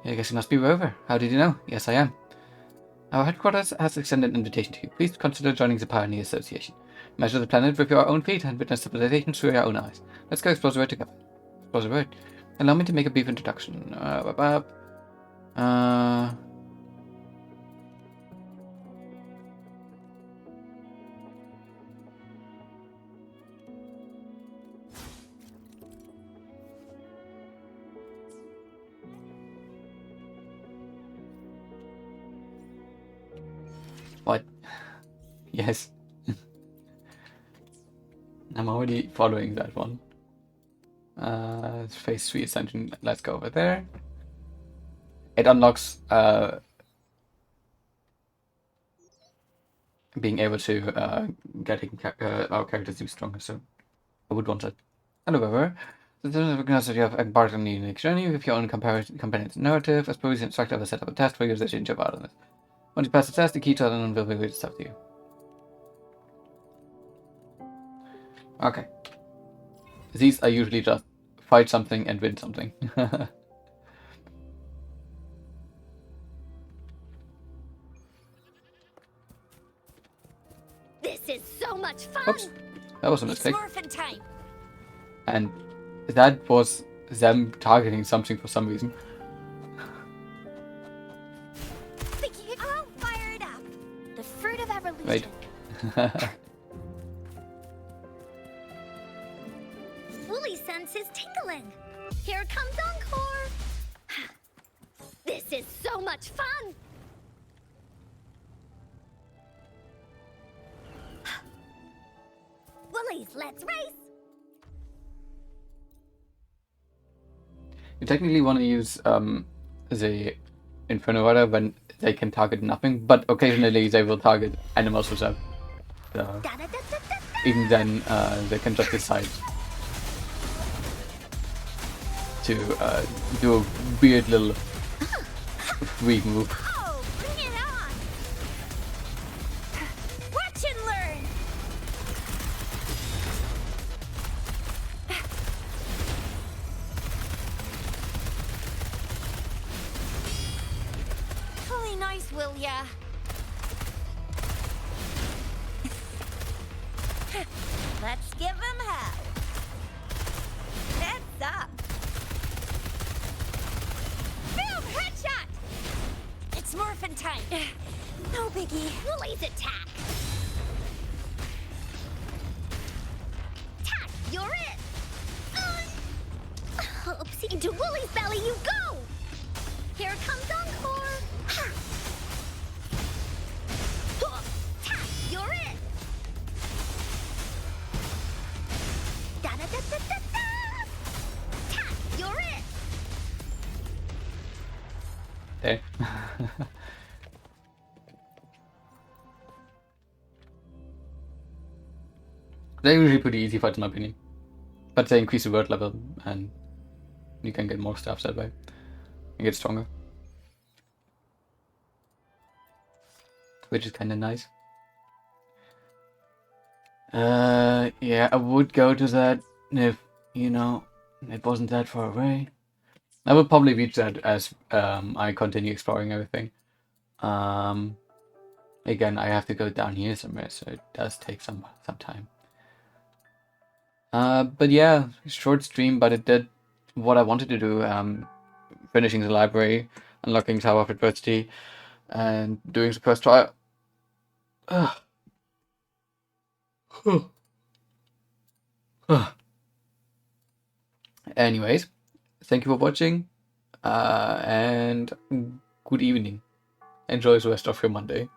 I guess you must be Rover. How did you know? Yes, I am. Our headquarters has extended an invitation to you. Please consider joining the Pioneer Association. Measure the planet with your own feet and witness civilization through your own eyes. Let's go explore the world together. Explore the world. Allow me to make a brief introduction. What? Yes. I'm already following that one. Phase 3 ascension. Let's go over there. It unlocks being able to getting our characters to be stronger. So I would want that. However, this is because you have embarked on a unique journey with your own companion narrative. As previous instructor, I will set up a test for you that you enjoy out on it. Once you pass the test, the key to it will be released to you. Okay. These are usually just fight something and win something. This is so much fun! Oops, that was a It's mistake. morphin' time. And that was them targeting something for some reason. I'll fire it up. The fruit of evolution. Wait. Wooly sense is tingling. Here comes Encore! This is so much fun! Woolies, let's race! You technically want to use the Inferno Rider when they can target nothing, but occasionally they will target animals as well. So Da-da-da-da-da-da. even then, they can just decide to do a weird little freak move. Oh, bring it on. Watch and learn. Really nice, will ya? Let's give him hell. Heads up. Boom! Headshot! It's morphin' time. No biggie. Woolies attack! Tack, you're it! Oopsie, into Woolie's belly you go! Here comes Encore! Ha! Huh. Tack, you're it! Da-da-da-da-da-da! Tack, you're it! There. They're usually pretty easy fights in my opinion. But they increase the word level and you can get more stuff that way. You get stronger. Which is kinda nice. Yeah, I would go to that if, you know, it wasn't that far away. I would probably reach that as I continue exploring everything. Again, I have to go down here somewhere, so it does take some time. But yeah, short stream, but it did what I wanted to do. Finishing the library, unlocking Tower of Adversity, and doing the first trial. Anyways, thank you for watching, and good evening. Enjoy the rest of your Monday.